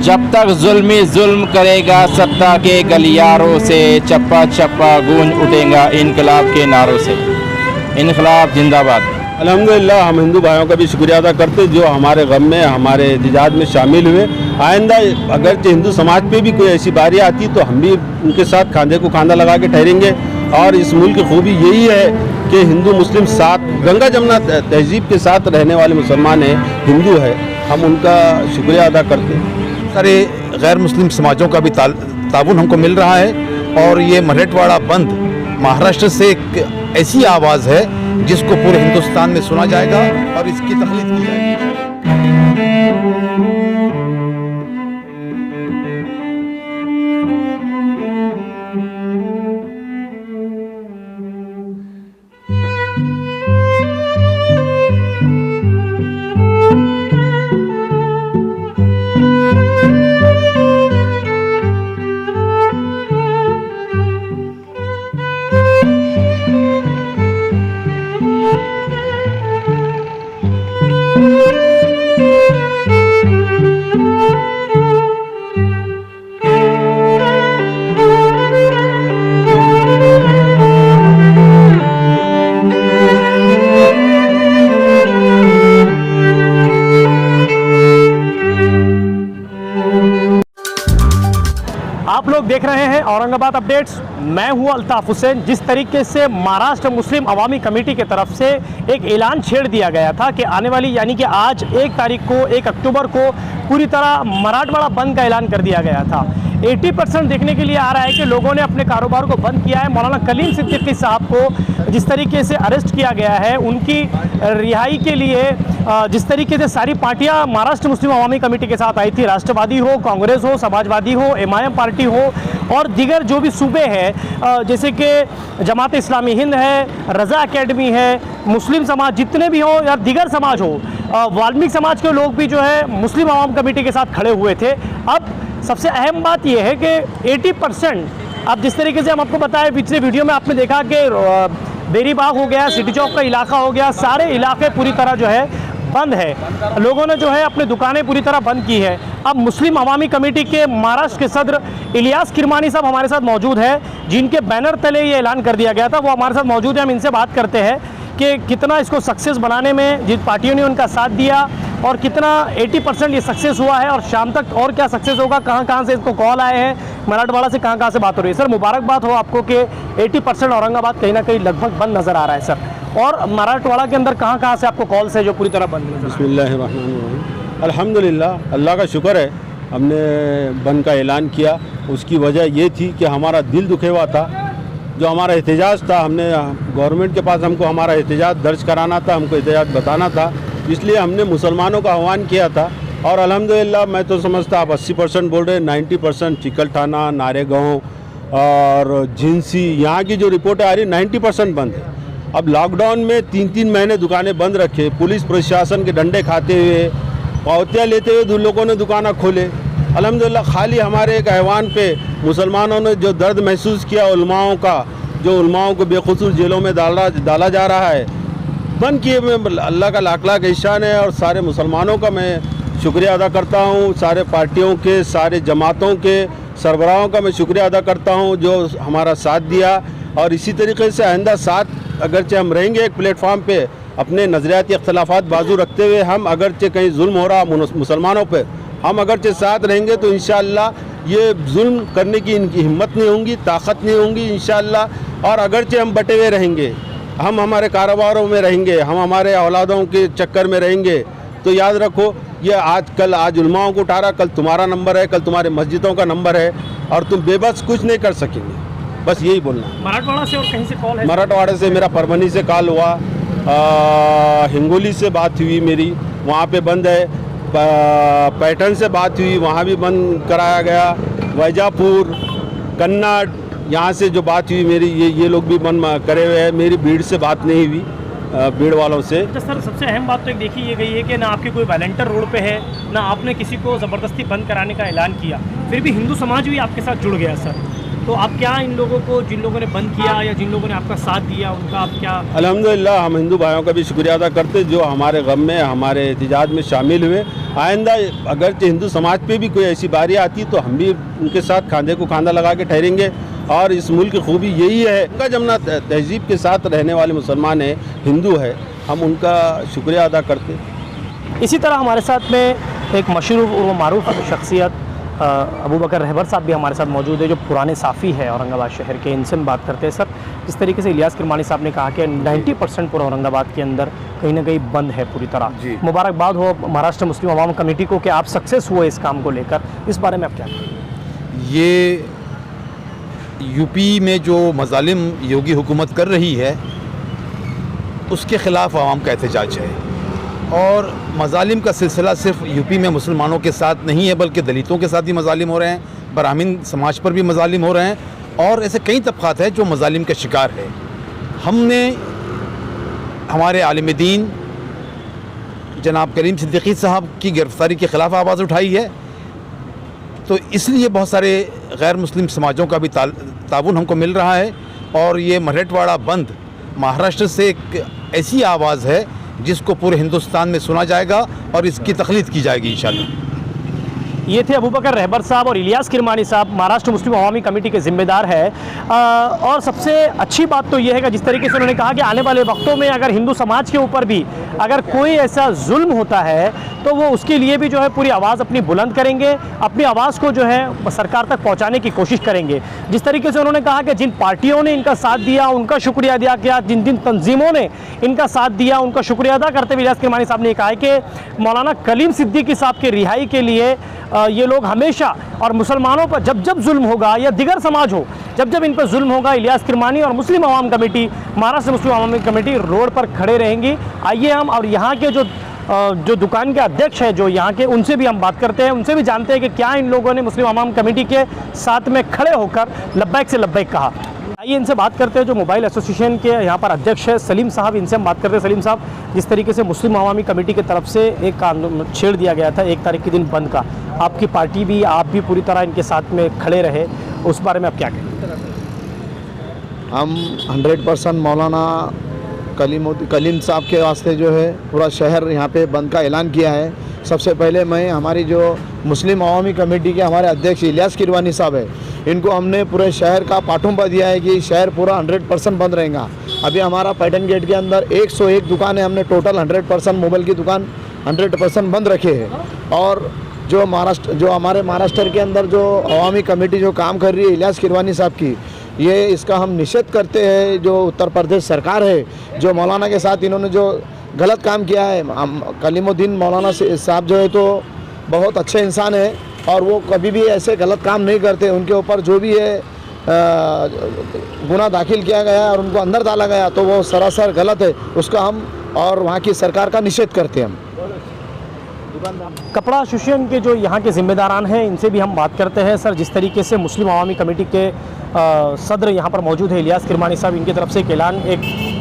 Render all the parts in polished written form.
जब तक जुल्मी जुल्म करेगा सत्ता के गलियारों से, चप्पा चप्पा गूंज उठेगा इनकलाब के नारों से। इनकलाब जिंदाबाद। अल्हम्दुलिल्लाह हम हिंदू भाइयों का भी शुक्रिया अदा करते जो हमारे गम में, हमारे एहतजाज में शामिल हुए। आइंदा अगर हिंदू समाज पे भी कोई ऐसी बारी आती तो हम भी उनके साथ खांधे को खांधा लगा के ठहरेंगे। और इस मुल्क की खूबी यही है कि हिंदू मुस्लिम साथ, गंगा जमुना तहजीब के साथ रहने वाले मुसलमान हैं, हिंदू है, हम उनका शुक्रिया अदा करते हैं। सारे गैर मुस्लिम समाजों का भी ताउन हमको मिल रहा है और ये मराठवाड़ा बंद महाराष्ट्र से एक ऐसी आवाज़ है जिसको पूरे हिंदुस्तान में सुना जाएगा और इसकी तखलीक की जाएगी। आप लोग देख रहे हैं औरंगाबाद अपडेट्स। मैं हूं अल्ताफ हुसैन। जिस तरीके से महाराष्ट्र मुस्लिम अवामी कमेटी की तरफ से एक ऐलान छेड़ दिया गया था कि आने वाली यानी कि आज 1 तारीख को 1 अक्टूबर को पूरी तरह मराठवाड़ा बंद का ऐलान कर दिया गया था। 80% देखने के लिए आ रहा है कि लोगों ने अपने कारोबार को बंद किया है। मौलाना कलीम सिद्दीकी साहब को जिस तरीके से अरेस्ट किया गया है, उनकी रिहाई के लिए जिस तरीके से सारी पार्टियां महाराष्ट्र मुस्लिम अवामी कमेटी के साथ आई थी, राष्ट्रवादी हो, कांग्रेस हो, समाजवादी हो, MIM पार्टी हो और दीगर जो भी सूबे हैं जैसे कि जमात इस्लामी हिंद है, रज़ा एकेडमी है, मुस्लिम समाज जितने भी हो या दीगर समाज हो, वाल्मीकि समाज के लोग भी जो है मुस्लिम अवाम कमेटी के साथ खड़े हुए थे। अब सबसे अहम बात यह है कि 80% अब जिस तरीके से हम आपको बताएं, पिछले वीडियो में आपने देखा कि बेरीबाग हो गया, सिटी चौक का इलाका हो गया, सारे इलाके पूरी तरह जो है बंद है। लोगों ने जो है अपनी दुकानें पूरी तरह बंद की है। अब मुस्लिम अवामी कमेटी के महाराष्ट्र के सदर इलियास किरमानी साहब हमारे साथ मौजूद है, जिनके बैनर तले ये ऐलान कर दिया गया था, वो हमारे साथ मौजूद है। हम इनसे बात करते हैं कि कितना इसको सक्सेस बनाने में जिन पार्टियों ने उनका साथ दिया और कितना 80% ये सक्सेस हुआ है और शाम तक और क्या सक्सेस होगा, कहाँ से इसको कॉल आए हैं, मराठवाड़ा से कहाँ से बात हो रही है। सर मुबारकबाद हो आपको कि 80% औरंगाबाद कहीं ना कहीं लगभग बंद नज़र आ रहा है सर। और मराठवाड़ा के अंदर कहाँ से आपको कॉल्स है जो पूरी तरह बंद नज़र? बिस्मिल्लाहिर्रहमानिर्रहीम। अल्हम्दुलिल्लाह, अल्लाह का शुक्र है हमने बंद का ऐलान किया। उसकी वजह ये थी कि हमारा दिल दुखे हुआ था, जो हमारा एहतजाज था, हमने गवर्नमेंट के पास हमको हमारा एहतजाज दर्ज कराना था, हमको एहतजाज बताना था, इसलिए हमने मुसलमानों का आह्वान किया था। और अल्हम्दुलिल्लाह मैं तो समझता आप 80% बोल रहे हैं, 90% चिकलठाना, नारेगांव और झिंसी, यहाँ की जो रिपोर्टें आ रही 90% बंद है। अब लॉकडाउन में 3-3 महीने दुकानें बंद रखे, पुलिस प्रशासन के डंडे खाते हुए, पावतियाँ लेते हुए लोगों ने दुकानें खोले। अल्हम्दुलिल्लाह खाली हमारे एक आह्वान पे मुसलमानों ने जो दर्द महसूस किया उलमाओं का, जो उलमाओं को बेखुसूस जेलों में डाला जा रहा है, बंद किए में अल्लाह का लाख लाख एहसान है। और सारे मुसलमानों का मैं शुक्रिया अदा करता हूँ, सारे पार्टियों के, सारे जमातों के सरबराहों का मैं शुक्रिया अदा करता हूँ जो हमारा साथ दिया। और इसी तरीके से आइंदा साथ अगरचे हम रहेंगे एक प्लेटफॉर्म पे, अपने नज़रियाती इख्तलाफात बाजू रखते हुए, हम अगरचे कहीं जुल्म हो रहा मुसलमानों पे, हम अगरचे साथ रहेंगे तो इंशाअल्लाह ये जुल्म करने की इनकी हिम्मत नहीं होंगी, ताकत नहीं होंगी इंशाअल्लाह। और अगरचे हम बटे हुए रहेंगे, हम हमारे कारोबारों में रहेंगे, हम हमारे औलादों के चक्कर में रहेंगे, तो याद रखो ये आज उलमाओं को उठा रहा, कल तुम्हारा नंबर है, कल तुम्हारे मस्जिदों का नंबर है और तुम बेबस कुछ नहीं कर सकेंगे। बस यही बोलना। मराठवाड़ा से और कहीं से कॉल है? मराठवाड़ा से मेरा परभनी से कॉल हुआ, हिंगोली से बात हुई मेरी, वहाँ पे बंद है। पैटर्न से बात हुई, वहाँ भी बंद कराया गया। वैजापुर, कन्नड़, यहाँ से जो बात हुई मेरी, ये लोग भी बंद करे हुए हैं। मेरी भीड़ से बात नहीं हुई, भीड़ वालों से। अच्छा सर, सबसे अहम बात तो एक देखी ये गई है कि ना आपकी कोई वॉलंटियर रोड पे है, ना आपने किसी को ज़बरदस्ती बंद कराने का ऐलान किया, फिर भी हिंदू समाज भी आपके साथ जुड़ गया सर। तो आप क्या इन लोगों को, जिन लोगों ने बंद किया या जिन लोगों ने आपका साथ दिया, उनका आप क्या? अल्हम्दुलिल्लाह हम हिंदू भाइयों का भी शुक्रिया अदा करते जो हमारे गम में, हमारे एहतजाज में शामिल हुए। आइंदा अगर हिंदू समाज पे भी कोई ऐसी बारी आती तो हम भी उनके साथ खांधे को खांधा लगा के ठहरेंगे। और इस मुल्क की खूबी यही है, उनका जमना तहजीब के साथ रहने वाले मुसलमान हैं, हिंदू है, हम उनका शुक्रिया अदा करते। इसी तरह हमारे साथ में एक मशहूर और मारूफ शख्सियत अबू बकर रहबर साहब भी हमारे साथ मौजूद है, जो पुराने साफ़ी है औरंगाबाद शहर के। इनसे हम बात करते हैं। सर, जिस तरीके से इलियास किरमानी साहब ने कहा कि 90% पूरा औरंगाबाद के अंदर कहीं ना कहीं बंद है पूरी तरह। मुबारकबाद हो महाराष्ट्र मुस्लिम अवाम कमेटी को कि आप सक्सेस हुए इस काम को लेकर। इस बारे में आप क्या कहें? ये यूपी में जो मजालिम योगी हुकूमत कर रही है उसके ख़िलाफ़ आवाम का एहतजाज है। और मजालिम का सिलसिला सिर्फ यूपी में मुसलमानों के साथ नहीं है, बल्कि दलितों के साथ भी मजालिम हो रहे हैं, ब्राह्मण समाज पर भी मजालिम हो रहे हैं, और ऐसे कई तबक़ात हैं जो मजालिम के शिकार है। हमने हमारे आलिम दीन जनाब करीम सिद्दीकी साहब की गिरफ़्तारी के ख़िलाफ़ आवाज़ उठाई है, तो इसलिए बहुत सारे गैर मुस्लिम समाजों का भी ताउन हमको मिल रहा है। और ये मराठवाड़ा बंद महाराष्ट्र से एक ऐसी आवाज़ है जिसको पूरे हिंदुस्तान में सुना जाएगा और इसकी तखलीद की जाएगी इंशाअल्लाह। ये थे अबू बकर रहबर साहब और इलियास किरमानी साहब, महाराष्ट्र मुस्लिम अवामी कमेटी के ज़िम्मेदार है। और सबसे अच्छी बात तो ये है कि जिस तरीके से उन्होंने कहा कि आने वाले वक्तों में अगर हिंदू समाज के ऊपर भी अगर कोई ऐसा जुल्म होता है तो वो उसके लिए भी जो है पूरी आवाज़ अपनी बुलंद करेंगे, अपनी आवाज़ को जो है सरकार तक पहुंचाने की कोशिश करेंगे। जिस तरीके से उन्होंने कहा कि जिन पार्टियों ने इनका साथ दिया उनका शुक्रिया अदा किया, जिन जिन तंजीमों ने इनका साथ दिया उनका शुक्रिया अदा करते हुए इलियास किरमानी साहब ने कहा है कि मौलाना कलीम सिद्दीकी साहब की रिहाई के लिए ये लोग हमेशा, और मुसलमानों पर जब जब जुल्म होगा या दिगर समाज हो, जब जब इन पर जुल्म होगा, इलियास किरमानी और मुस्लिम अवाम कमेटी, महाराष्ट्र मुस्लिम अवामी कमेटी रोड पर खड़े रहेंगी। आइए हम और यहाँ के जो दुकान के अध्यक्ष हैं जो यहाँ के, उनसे भी हम बात करते हैं, उनसे भी जानते हैं कि क्या इन लोगों ने मुस्लिम अवाम कमेटी के साथ में खड़े होकर लब्बैक से लब्बैक कहा। आइए इनसे बात करते हैं जो मोबाइल एसोसिएशन के यहाँ पर अध्यक्ष है सलीम साहब, इनसे हम बात करते हैं। सलीम साहब, जिस तरीके से मुस्लिम अवामी कमेटी की तरफ से एक आंदोलन छेड़ दिया गया था 1 तारीख के दिन बंद का, आपकी पार्टी भी, आप भी पूरी तरह इनके साथ में खड़े रहे, उस बारे में आप क्या कहें? हम 100% मौलाना कलीम साहब के वास्ते जो है पूरा शहर यहाँ पे बंद का ऐलान किया है। सबसे पहले मैं हमारी जो मुस्लिम अवामी कमेटी के हमारे अध्यक्ष इलियास किरमानी साहब है, इनको हमने पूरे शहर का पाठुंबा दिया है कि शहर पूरा 100% बंद रहेगा। अभी हमारा पैटर्न गेट के अंदर 101 दुकानें हमने टोटल 100% मोबाइल की दुकान 100% बंद रखे हैं। और जो हमारे महाराष्ट्र के अंदर जो अवामी कमेटी जो काम कर रही है इलियास किरमानी साहब की, ये इसका हम निषेध करते हैं। जो उत्तर प्रदेश सरकार है जो मौलाना के साथ इन्होंने जो गलत काम किया है, कलीमुद्दीन मौलाना साहब जो है तो बहुत अच्छे इंसान है और वो कभी भी ऐसे गलत काम नहीं करते। उनके ऊपर जो भी है गुनाह दाखिल किया गया और उनको अंदर डाला गया तो वो सरासर गलत है, उसका हम और वहाँ की सरकार का निषेध करते हैं हम। कपड़ा एसोसिएशन के जो यहाँ के ज़िम्मेदारान हैं इनसे भी हम बात करते हैं। सर, जिस तरीके से मुस्लिम अवामी कमेटी के सदर यहाँ पर मौजूद है इलियास किरमानी साहब, इनकी तरफ से एक ऐलान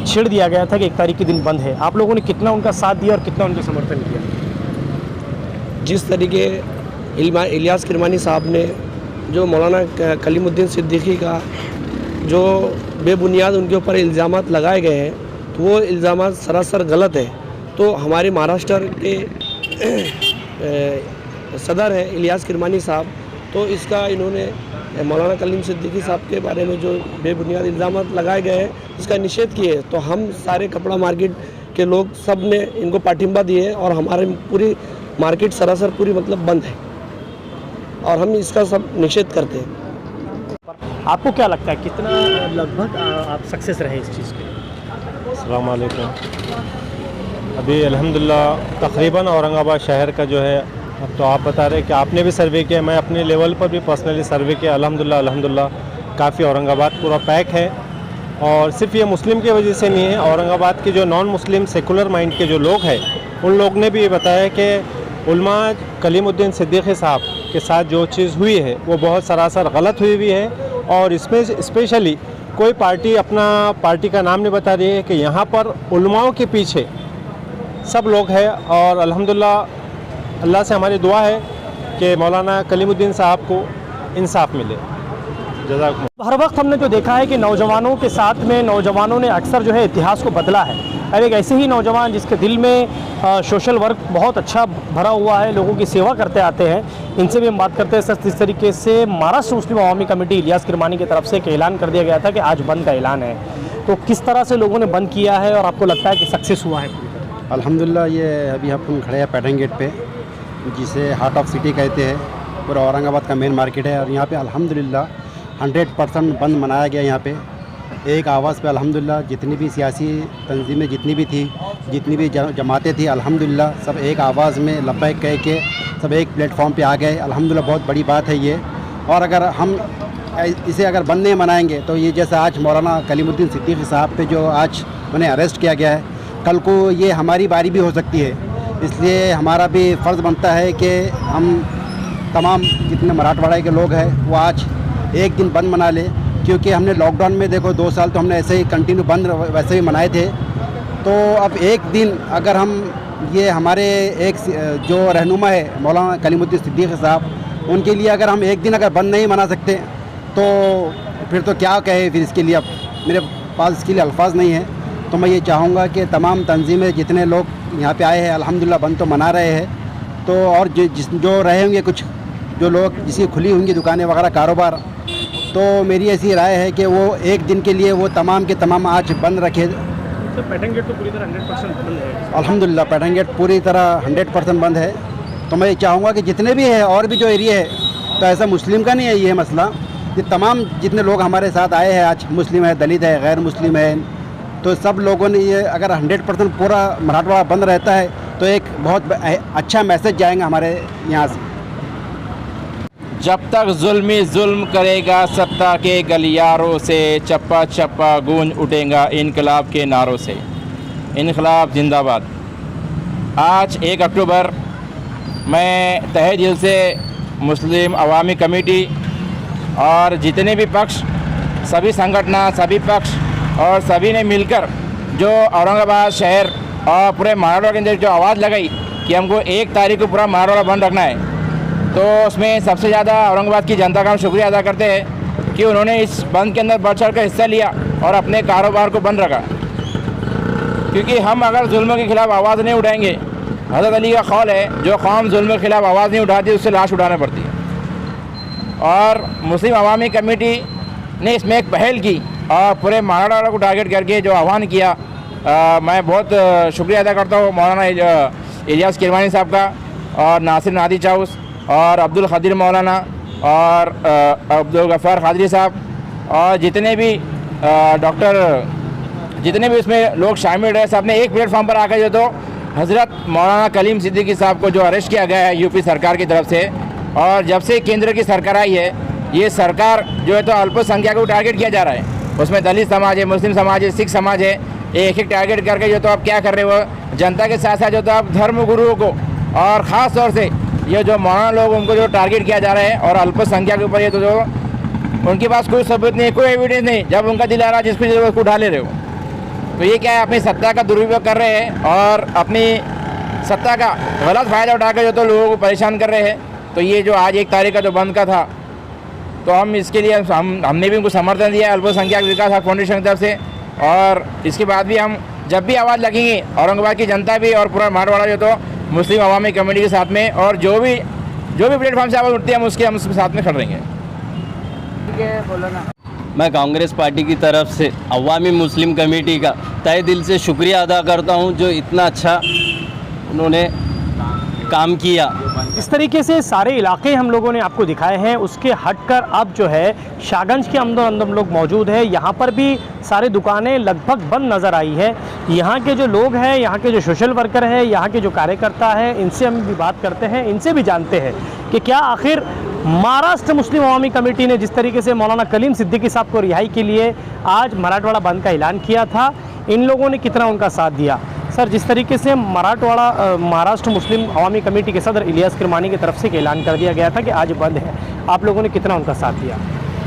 छेड़ दिया गया था कि 1 तारीख के दिन बंद है, आप लोगों ने कितना उनका साथ दिया और कितना उनका समर्थन किया? जिस तरीके इलियास किरमानी साहब ने जो मौलाना कलीमुद्दीन सिद्दीकी का जो बेबुनियाद उनके ऊपर इल्ज़ामात लगाए गए हैं तो वो इल्ज़ामात सरासर गलत है। तो हमारे महाराष्ट्र के सदर हैं इलियास किरमानी साहब, तो इसका इन्होंने मौलाना कलीम सिद्दीकी साहब के बारे में जो बेबुनियाद इल्ज़ामात लगाए गए हैं इसका निषेध किए। तो हम सारे कपड़ा मार्केट के लोग सब ने इनको पाठिंबा दिए और हमारे पूरी मार्केट सरासर पूरी मतलब बंद है और हम इसका सब निषेध करते हैं। आपको क्या लगता है कितना लगभग आप सक्सेस रहे इस चीज़ के? अस्सलाम वालेकुम। अभी अल्हम्दुलिल्लाह तकरीबन औरंगाबाद शहर का जो है, अब तो आप बता रहे कि आपने भी सर्वे किया, मैं अपने लेवल पर भी पर्सनली सर्वे किया। अल्हम्दुलिल्लाह काफ़ी औरंगाबाद पूरा पैक है। और सिर्फ ये मुस्लिम की वजह से नहीं है, औरंगाबाद के जो नॉन मुस्लिम सेकुलर माइंड के जो लोग हैं उन लोग ने भी ये बताया कि उलमा कलीमुद्दीन सिद्दीकी साहब के साथ जो चीज़ हुई है वो बहुत सरासर गलत हुई है। और इसमें स्पेशली कोई पार्टी अपना पार्टी का नाम नहीं बता रही है कि यहाँ पर उलमाओं के पीछे सब लोग हैं। और अल्लाह से हमारी दुआ है कि मौलाना कलीमुद्दीन साहब को इंसाफ मिले। जज़ाकुम। हर वक्त हमने जो देखा है कि नौजवानों के साथ में नौजवानों ने अक्सर जो है इतिहास को बदला है। अब एक ऐसे ही नौजवान जिसके दिल में सोशल वर्क बहुत अच्छा भरा हुआ है, लोगों की सेवा करते आते हैं, इनसे भी हम बात करते हैं। सर, जिस तरीके से महाराष्ट्र मुस्लिम अवामी कमेटी इलियास किरमानी की तरफ से एक ऐलान कर दिया गया था कि आज बंद का ऐलान है, तो किस तरह से लोगों ने बंद किया है और आपको लगता है कि सक्सेस हुआ है? अल्हम्दुलिल्लाह, ये अभी हम खड़े हैं पैटर्न गेट पे, जिसे हार्ट ऑफ सिटी कहते हैं। पूरा औरंगाबाद का मेन मार्केट है और यहाँ पे अल्हम्दुलिल्लाह 100% बंद मनाया गया। यहाँ पे एक आवाज़ पे अल्हम्दुलिल्लाह जितनी भी सियासी तंजीमें जितनी भी थी, जितनी भी जमातें थी, अल्हम्दुलिल्लाह सब एक आवाज़ में लब्बैक कह के सब एक प्लेटफॉर्म पे आ गए। अल्हम्दुलिल्लाह बहुत बड़ी बात है ये। और अगर हम इसे अगर बंद नहीं मनाएंगे तो ये जैसे आज मौलाना कलीमुद्दीन सिद्दीकी साहब पे जो आज उन्हें अरेस्ट किया गया है, कल को ये हमारी बारी भी हो सकती है। इसलिए हमारा भी फ़र्ज़ बनता है कि हम तमाम जितने मराठवाड़ा के लोग हैं वो आज एक दिन बंद मना लें, क्योंकि हमने लॉकडाउन में देखो 2 साल तो हमने ऐसे ही कंटिन्यू बंद वैसे ही मनाए थे। तो अब एक दिन अगर हम ये हमारे एक जो रहनुमा है मौलाना कलीमुद्दीन सिद्दीकी साहब, उनके लिए अगर हम एक दिन अगर बंद नहीं मना सकते तो फिर तो क्या कहे, फिर इसके लिए अब मेरे पास इसके लिए अल्फाज नहीं है। तो मैं ये चाहूँगा कि तमाम तंजीमें जितने लोग यहाँ पे आए हैं अल्हम्दुलिल्लाह बंद तो मना रहे हैं, तो और जो रहे होंगे कुछ जो लोग जिसकी खुली होंगी दुकानें वगैरह कारोबार, तो मेरी ऐसी राय है कि वो एक दिन के लिए वो तमाम के तमाम आज बंद रखे। तो पैटर्न गेट तो पूरी तरह 100% बंद है। अल्हम्दुलिल्लाह पैटर्न गेट पूरी तरह 100% बंद है। तो मैं ये चाहूँगा कि जितने भी है और भी जो एरिया है, तो ऐसा मुस्लिम का नहीं है ये मसला, ये तमाम जितने लोग हमारे साथ आए हैं आज, मुस्लिम है, दलित है, गैर मुस्लिम है, तो सब लोगों ने ये अगर 100% पूरा मराठवाड़ा बंद रहता है तो एक बहुत अच्छा मैसेज जाएगा हमारे यहाँ से। जब तक जुल्मी जुल्म करेगा सत्ता के गलियारों से, चप्पा चप्पा गूंज उठेगा इनकलाब के नारों से। इनकलाब जिंदाबाद। आज 1 अक्टूबर मैं तहे दिल से मुस्लिम अवामी कमेटी और जितने भी पक्ष, सभी संगठन, सभी पक्ष और सभी ने मिलकर जो औरंगाबाद शहर और पूरे मराठवाड़ा के अंदर जो आवाज़ लगाई कि हमको 1 तारीख को पूरा मराठवाड़ा बंद रखना है, तो उसमें सबसे ज़्यादा औरंगाबाद की जनता का हम शुक्रिया अदा करते हैं कि उन्होंने इस बंद के अंदर बढ़ चढ़ कर हिस्सा लिया और अपने कारोबार को बंद रखा। क्योंकि हम अगर जुल्म के खिलाफ आवाज़ नहीं उठाएंगे, हज़रत अली का कौल है, जो कौम जुल्म के खिलाफ आवाज़ नहीं उठाती उससे लाश उठाना पड़ती है। और मुस्लिम अवामी कमेटी ने इसमें एक पहल की और पूरे मराठवाड़ा को टारगेट करके जो आह्वान किया, मैं बहुत शुक्रिया अदा करता हूँ मौलाना इलियास किरमानी साहब का और नासिर नादी चाउस और अब्दुल खदीर मौलाना और अब्दुल गफ़ार खादरी साहब और जितने भी डॉक्टर, जितने भी इसमें लोग शामिल रहे, सब ने एक प्लेटफॉर्म पर आकर जो तो हज़रत मौलाना कलीम सिद्दीकी साहब को जो अरेस्ट किया गया है यूपी सरकार की तरफ से, और जब से केंद्र की सरकार आई है, ये सरकार जो है तो अल्पसंख्यक को टारगेट किया जा रहा है। उसमें दलित समाज है, मुस्लिम समाज है, सिख समाज है, एक टारगेट करके जो तो आप क्या कर रहे हो, जनता के साथ साथ जो तो आप धर्म गुरुओं को और ख़ास तौर से ये जो मौलाना लोग उनको जो टारगेट किया जा रहा है और अल्पसंख्यक के ऊपर ये तो जो उनके पास कोई सबूत नहीं, कोई एविडेंस नहीं, जब उनका दिल आ रहा है जिसको जो उसको उठा ले रहे हो। तो ये क्या है, अपनी सत्ता का दुरुपयोग कर रहे हैं और अपनी सत्ता का गलत फ़ायदा उठाकर जो तो लोगों को परेशान कर रहे हैं। तो ये जो आज 1 तारीख का जो बंद का था, तो हम इसके लिए हमने भी उनको समर्थन दिया अल्पसंख्यक विकास फाउंडेशन की तरफ से। और इसके बाद भी हम जब भी आवाज़ लगेंगी, औरंगाबाद की जनता भी और पूरा मराठवाड़ा जो तो मुस्लिम अवामी कमेटी के साथ में, और जो भी प्लेटफॉर्म से आवाज़ उठती है हम उसके साथ में खड़े रहेंगे। मैं कांग्रेस पार्टी की तरफ से अवामी मुस्लिम कमेटी का तहे दिल से शुक्रिया अदा करता हूं, जो इतना अच्छा उन्होंने काम किया। इस तरीके से सारे इलाके हम लोगों ने आपको दिखाए हैं, उसके हटकर अब जो है शाहगंज के अंदर हम लोग मौजूद हैं। यहाँ पर भी सारी दुकानें लगभग बंद नज़र आई है। यहाँ के जो लोग हैं, यहाँ के जो सोशल वर्कर हैं, यहाँ के जो कार्यकर्ता हैं, इनसे हम भी बात करते हैं, इनसे भी जानते हैं कि क्या आखिर महाराष्ट्र मुस्लिम अवामी कमेटी ने जिस तरीके से मौलाना कलीम सिद्दीकी साहब को रिहाई के लिए आज मराठवाड़ा बंद का ऐलान किया था, इन लोगों ने कितना उनका साथ दिया। सर, जिस तरीके से मराठवाड़ा महाराष्ट्र मुस्लिम अवामी कमेटी के सदर इलियास किरमानी की तरफ से एक ऐलान कर दिया गया था कि आज बंद है, आप लोगों ने कितना उनका साथ दिया?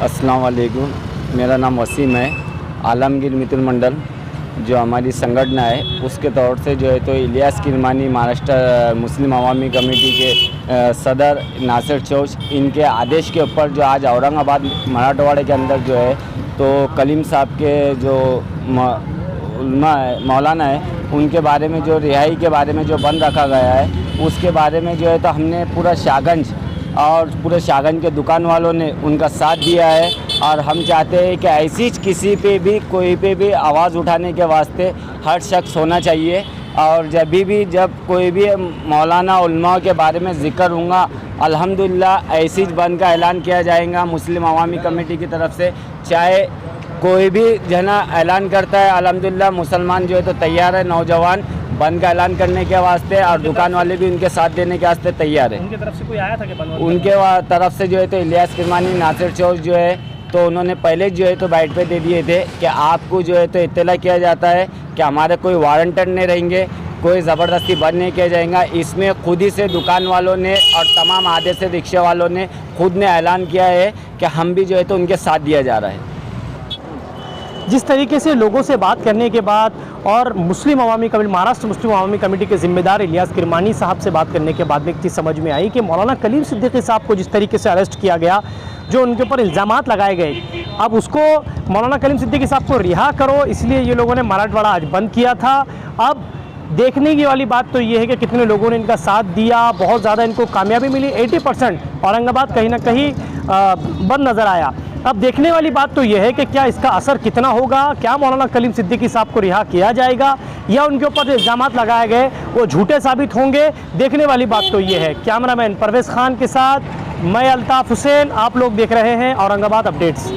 अस्सलाम वालेकुम, मेरा नाम वसीम है, आलमगीर मितुल मंडल। जो हमारी संगठन है उसके तौर से जो है तो इलियास किरमानी महाराष्ट्र मुस्लिम अवामी कमेटी के सदर नासिर चौच इनके आदेश के ऊपर जो आज औरंगाबाद मराठवाड़े के अंदर जो है तो कलीम साहब के जो उलमा है मौलाना है उनके बारे में जो रिहाई के बारे में जो बंद रखा गया है उसके बारे में जो है तो हमने पूरा शाहगंज और पूरे शाहगंज के दुकान वालों ने उनका साथ दिया है और हम चाहते हैं कि ऐसी किसी पे भी कोई पे भी आवाज़ उठाने के वास्ते हर शख्स होना चाहिए और जब कोई भी मौलाना उलमा के बारे में ज़िक्र होगा अल्हम्दुलिल्लाह ऐसी बंद का ऐलान किया जाएगा मुस्लिम अवामी कमेटी की तरफ से। चाहे कोई भी जना ऐलान करता है अल्हम्दुलिल्लाह मुसलमान जो है तो तैयार है, नौजवान बंद का ऐलान करने के वास्ते और दुकान वाले भी उनके साथ देने के वास्ते तैयार है। उनकी तरफ से कोई आया था कि बंद? उनके तरफ से जो है तो इलियास किरमानी नासिर चौच जो है तो उन्होंने पहले जो है तो बाइट पे दे दिए थे कि आपको जो है तो इत्तला किया जाता है कि हमारे कोई वारंटर नहीं रहेंगे, कोई ज़बरदस्ती बंद नहीं किया जाएगा। इसमें खुद ही से दुकान वालों ने और तमाम आधे से रिक्शे वालों ने खुद ने ऐलान किया है कि हम भी जो है तो उनके साथ दिया जा रहा है। जिस तरीके से लोगों से बात करने के बाद और मुस्लिम अवामी कमेटी महाराष्ट्र मुस्लिम अवामी कमेटी के जिम्मेदार इलियास किरमानी साहब से बात करने के बाद में एक चीज़ समझ में आई कि मौलाना कलीम सिद्दीकी साहब को जिस तरीके से अरेस्ट किया गया, जो उनके ऊपर इल्ज़ामात लगाए गए, अब उसको मौलाना कलीम सिद्दीकी साहब को रिहा करो इसलिए ये लोगों ने मराठवाड़ा आज बंद किया था। अब देखने की वाली बात तो ये है कि कितने लोगों ने इनका साथ दिया, बहुत ज़्यादा इनको कामयाबी मिली। 80% औरंगाबाद कहीं ना कहीं बंद नज़र आया। अब देखने वाली बात तो यह है कि क्या इसका असर कितना होगा, क्या मौलाना कलीम सिद्दीकी साहब को रिहा किया जाएगा या उनके ऊपर जो इल्ज़ामात लगाए गए वो झूठे साबित होंगे। देखने वाली बात तो ये है। कैमरामैन परवेज़ खान के साथ मैं अल्ताफ़ हुसैन, आप लोग देख रहे हैं औरंगाबाद अपडेट्स।